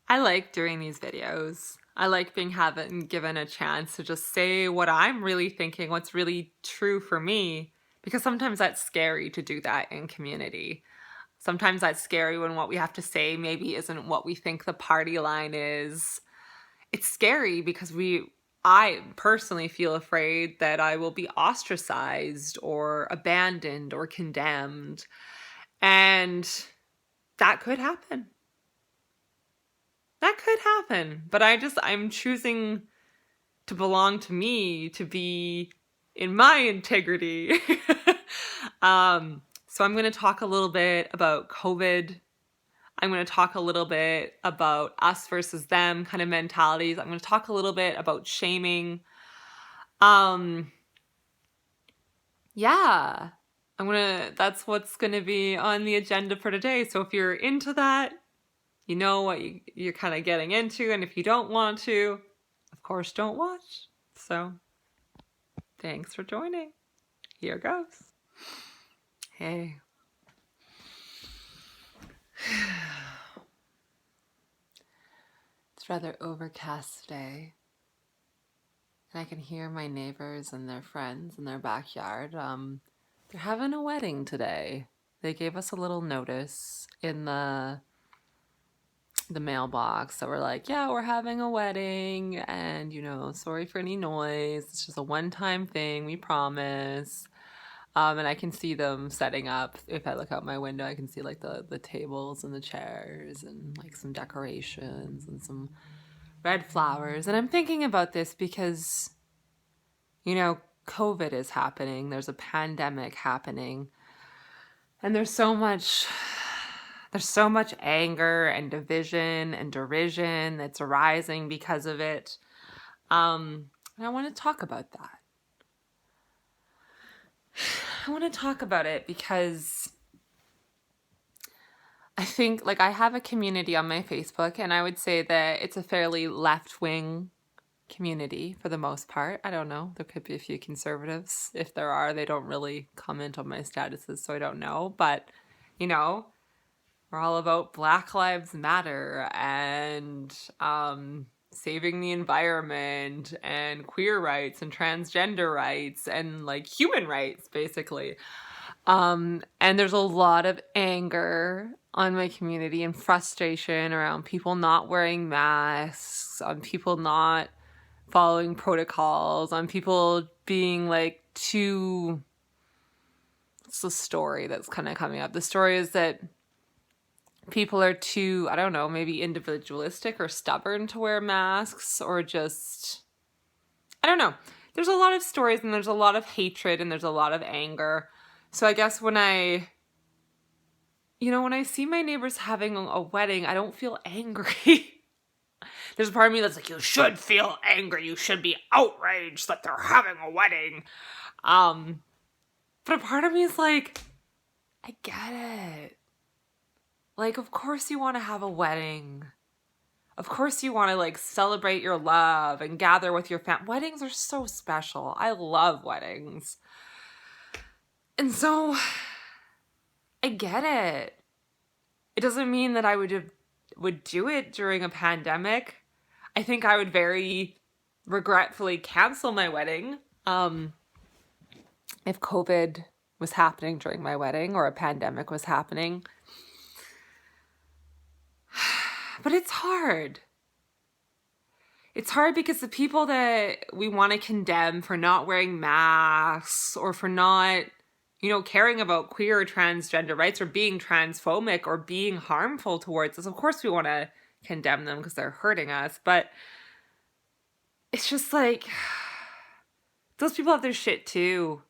I like doing these videos. I like being given a chance to just say what I'm really thinking, what's really true for me, because sometimes that's scary to do that in community. Sometimes that's scary when what we have to say maybe isn't what we think the party line is. It's scary because I personally feel afraid that I will be ostracized or abandoned or condemned. And that could happen. That could happen. But I'm choosing to belong to me, to be in my integrity. So I'm going to talk a little bit about COVID. I'm going to talk a little bit about us versus them kind of mentalities. I'm going to talk a little bit about shaming. Um, yeah, that's what's going to be on the agenda for today. So if you're into that, you know what you're kind of getting into. And if you don't want to, of course, don't watch. So thanks for joining. Here goes. Hey. It's rather overcast today. And I can hear my neighbors and their friends in their backyard. They're having a wedding today. They gave us a little notice in the mailbox that we're like, yeah, we're having a wedding, and sorry for any noise. It's just a one-time thing, we promise. And I can see them setting up. If I look out my window, I can see like the tables and the chairs and like some decorations and some red flowers. And I'm thinking about this because, COVID is happening. There's a pandemic happening. And there's so much anger and division and derision that's arising because of it. And I want to talk about that. I want to talk about it because I think, I have a community on my Facebook, and I would say that it's a fairly left-wing community for the most part. I don't know. There could be a few conservatives. If there are, they don't really comment on my statuses, so I don't know. But, we're all about Black Lives Matter and saving the environment and queer rights and transgender rights and human rights, basically. And there's a lot of anger on my community and frustration around people not wearing masks, on people not following protocols, on people being too... It's the story that's kind of coming up. The story is that people are too, I don't know, maybe individualistic or stubborn to wear masks, or just, I don't know. There's a lot of stories, and there's a lot of hatred, and there's a lot of anger. So I guess when I see my neighbors having a wedding, I don't feel angry. There's a part of me that's like, you should feel angry. You should be outraged that they're having a wedding. But a part of me is like, I get it. Of course you want to have a wedding. Of course you want to celebrate your love and gather with your family. Weddings are so special. I love weddings. And so I get it. It doesn't mean that I would do it during a pandemic. I think I would very regretfully cancel my wedding if COVID was happening during my wedding or a pandemic was happening. But it's hard. It's hard because the people that we want to condemn for not wearing masks or for not, caring about queer or transgender rights or being transphobic or being harmful towards us, of course we want to condemn them because they're hurting us. But it's just those people have their shit too.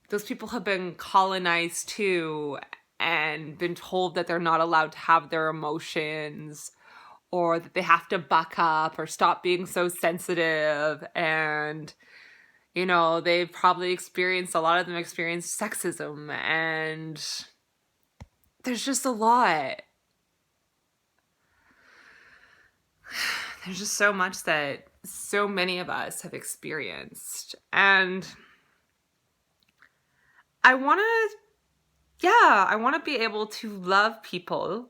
Those people have been colonized too and been told that they're not allowed to have their emotions, or that they have to buck up or stop being so sensitive. And, they've probably a lot of them experienced sexism, and there's just a lot. There's just so much that so many of us have experienced. And I want to be able to love people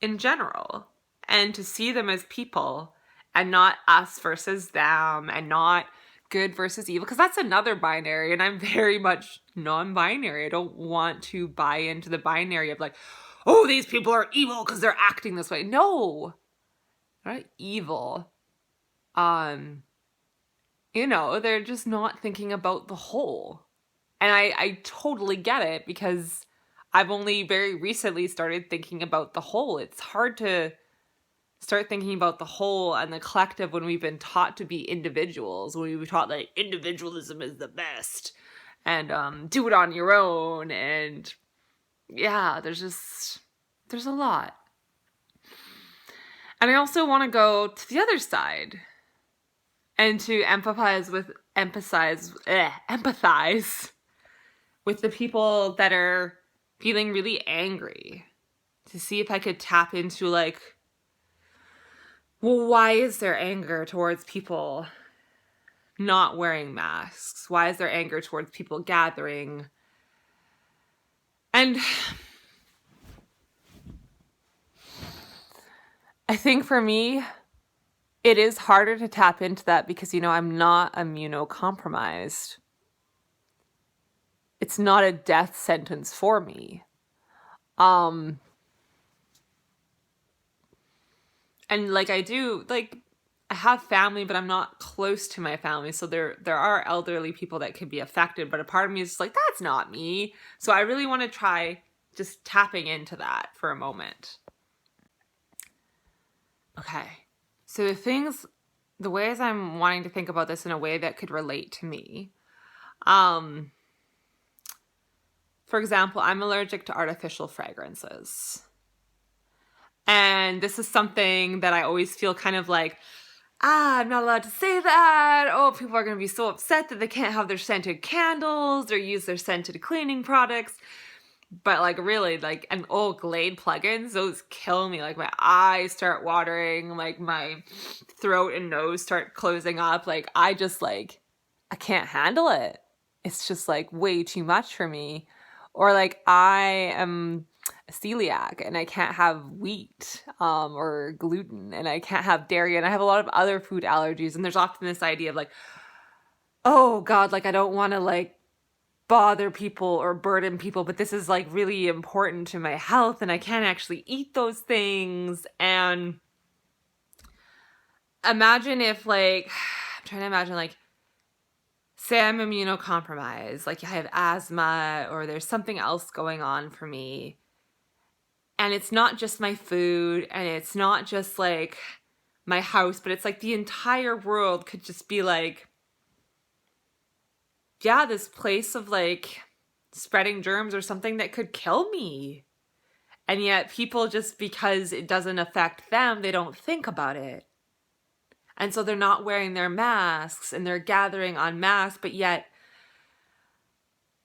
in general, and to see them as people and not us versus them and not good versus evil, because that's another binary, and I'm very much non-binary. I don't want to buy into the binary of like, oh, these people are evil because they're acting this way. No, they're not evil. They're just not thinking about the whole. And I totally get it, because I've only very recently started thinking about the whole. It's hard to start thinking about the whole and the collective when we've been taught to be individuals, when we've been taught like individualism is the best and do it on your own. And yeah, there's a lot. And I also want to go to the other side and to empathize with the people that are feeling really angry, to see if I could tap into like, well, why is there anger towards people not wearing masks? Why is there anger towards people gathering? And I think for me, it is harder to tap into that because, I'm not immunocompromised. It's not a death sentence for me. And like I have family, but I'm not close to my family. So there are elderly people that could be affected, but a part of me is just like, that's not me. So I really want to try just tapping into that for a moment. Okay. So the ways I'm wanting to think about this in a way that could relate to me. For example, I'm allergic to artificial fragrances. And this is something that I always feel kind of like, I'm not allowed to say that. Oh, people are going to be so upset that they can't have their scented candles or use their scented cleaning products. But like really, like, and Glade plugins, those kill me. Like my eyes start watering, like my throat and nose start closing up. Like I can't handle it. It's just like way too much for me. Or like I am a celiac and I can't have wheat or gluten, and I can't have dairy, and I have a lot of other food allergies. And there's often this idea of like, oh God, like I don't want to like bother people or burden people, but this is like really important to my health and I can't actually eat those things. And imagine if like, I'm trying to imagine like, say I'm immunocompromised, like I have asthma or there's something else going on for me. And it's not just my food and it's not just like my house, but it's like the entire world could just be like, yeah, this place of like spreading germs or something that could kill me. And yet people, just because it doesn't affect them, they don't think about it. And so they're not wearing their masks and they're gathering en masse, but yet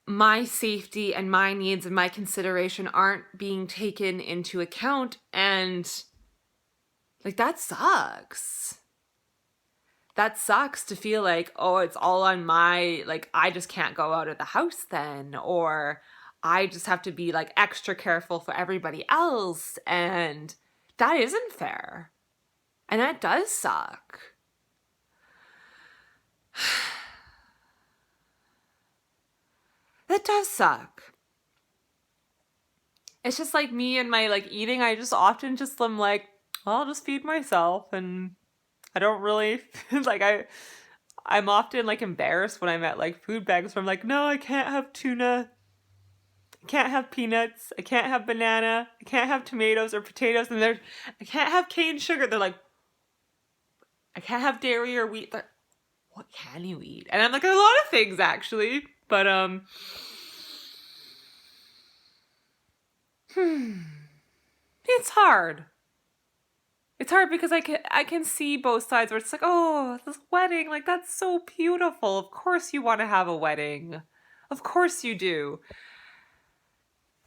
my safety and my needs and my consideration aren't being taken into account. And like, that sucks. That sucks to feel like, oh, it's all on like, I just can't go out of the house then, or I just have to be like extra careful for everybody else. And that isn't fair. And that does suck. That does suck. It's just like me and my like eating. I just often just am like, well, I'll just feed myself, and I don't really like I'm often like embarrassed when I'm at like food bags where I'm like, no, I can't have tuna. I can't have peanuts. I can't have banana. I can't have tomatoes or potatoes. And I can't have cane sugar. They're like, I can't have dairy or wheat. But what can you eat? And I'm like, a lot of things actually. But it's hard. It's hard because I can see both sides where it's like, oh, this wedding, like that's so beautiful. Of course you want to have a wedding. Of course you do.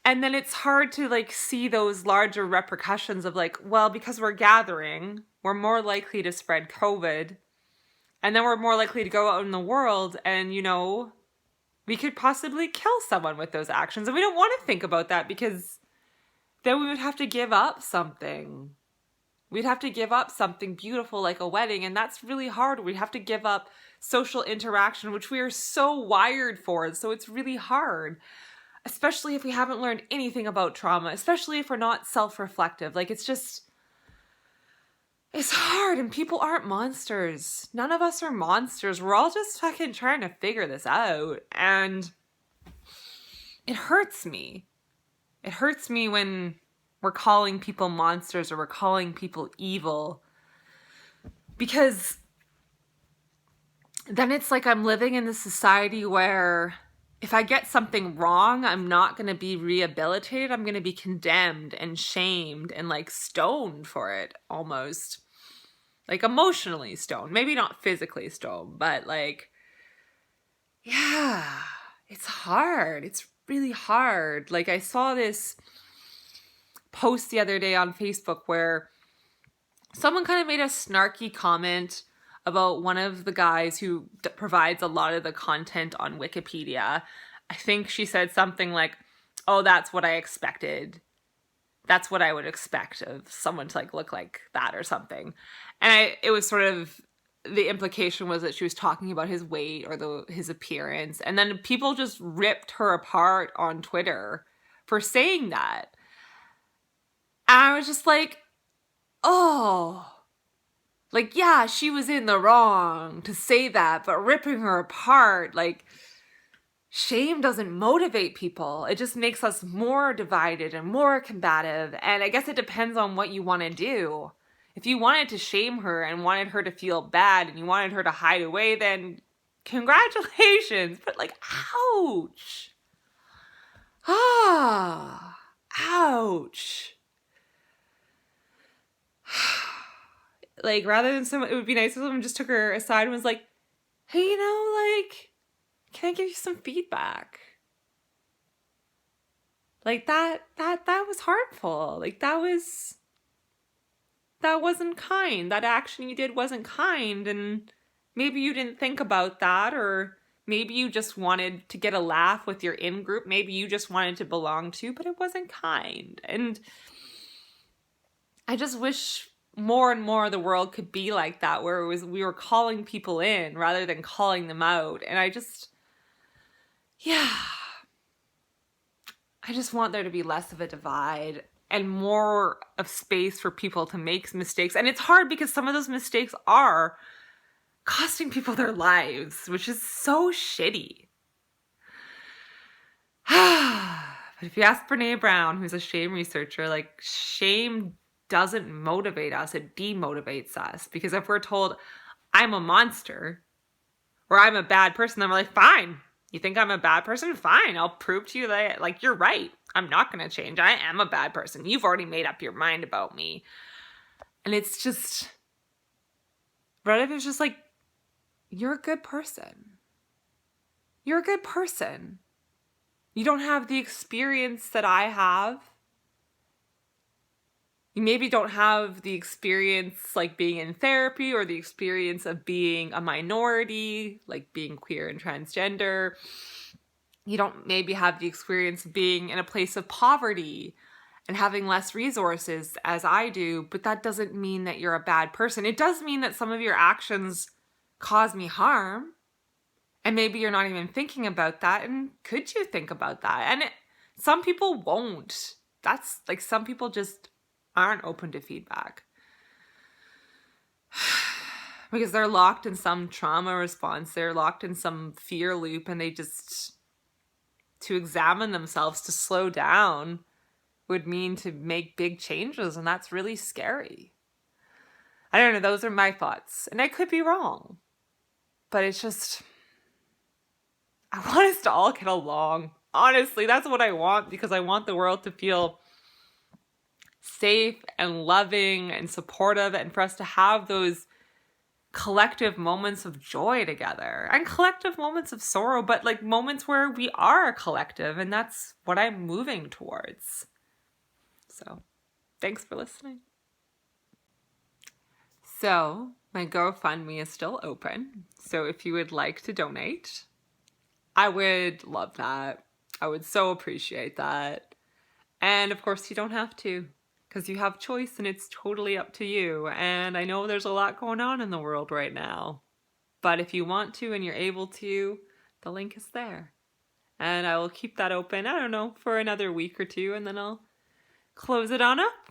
And then it's hard to like see those larger repercussions of like, well, because we're gathering, we're more likely to spread COVID. And then we're more likely to go out in the world and, we could possibly kill someone with those actions. And we don't want to think about that because then we would have to give up something. We'd have to give up something beautiful like a wedding, and that's really hard. We'd have to give up social interaction, which we are so wired for, so it's really hard, especially if we haven't learned anything about trauma, especially if we're not self-reflective. Like, it's hard, and people aren't monsters. None of us are monsters. We're all just fucking trying to figure this out, and it hurts me. It hurts me when we're calling people monsters or we're calling people evil, because then it's like I'm living in this society where if I get something wrong, I'm not going to be rehabilitated. I'm going to be condemned and shamed and like stoned for it, almost like emotionally stoned. Maybe not physically stoned, but like, yeah, it's hard. It's really hard. Like, I saw this post the other day on Facebook where someone kind of made a snarky comment about one of the guys who provides a lot of the content on Wikipedia. I think she said something like, "Oh, that's what I expected. That's what I would expect of someone to like look like that," or something. And it was sort of, the implication was that she was talking about his weight or his appearance. And then people just ripped her apart on Twitter for saying that. And I was just like, oh, like, yeah, she was in the wrong to say that, but ripping her apart, like, shame doesn't motivate people. It just makes us more divided and more combative. And I guess it depends on what you want to do. If you wanted to shame her and wanted her to feel bad and you wanted her to hide away, then congratulations. But like, ouch. Ah, ouch. Like, rather than someone, it would be nice if someone just took her aside and was like, "Hey, like, can I give you some feedback?" Like, that was hurtful. Like, that wasn't kind. That action you did wasn't kind, and maybe you didn't think about that, or maybe you just wanted to get a laugh with your in-group. Maybe you just wanted to belong to, but it wasn't kind. And I just wish more and more the world could be like that, where we were calling people in rather than calling them out. And I just want there to be less of a divide and more of space for people to make mistakes. And it's hard because some of those mistakes are costing people their lives, which is so shitty. But if you ask Brene Brown, who's a shame researcher, like, shame doesn't motivate us, it demotivates us. Because if we're told, I'm a monster, or I'm a bad person, then we're like, fine. You think I'm a bad person? Fine. I'll prove to you that, like, you're right. I'm not going to change. I am a bad person. You've already made up your mind about me. And it's just, what if it's just like, you're a good person. You're a good person. You don't have the experience that I have. You maybe don't have the experience like being in therapy, or the experience of being a minority, like being queer and transgender. You don't maybe have the experience of being in a place of poverty and having less resources as I do, but that doesn't mean that you're a bad person. It does mean that some of your actions cause me harm, and maybe you're not even thinking about that. And could you think about that? And some people won't. That's like, some people just aren't open to feedback because they're locked in some trauma response. They're locked in some fear loop, and they just, to examine themselves, to slow down, would mean to make big changes. And that's really scary. I don't know. Those are my thoughts, and I could be wrong, but it's just, I want us to all get along. Honestly, that's what I want, because I want the world to feel safe and loving and supportive, and for us to have those collective moments of joy together and collective moments of sorrow, but like moments where we are a collective, and that's what I'm moving towards. So, thanks for listening. So, my GoFundMe is still open. So if you would like to donate, I would love that. I would so appreciate that. And of course, you don't have to, because you have choice and it's totally up to you. And I know there's a lot going on in the world right now, but if you want to and you're able to, the link is there. And I will keep that open, I don't know, for another week or two, and then I'll close it on up.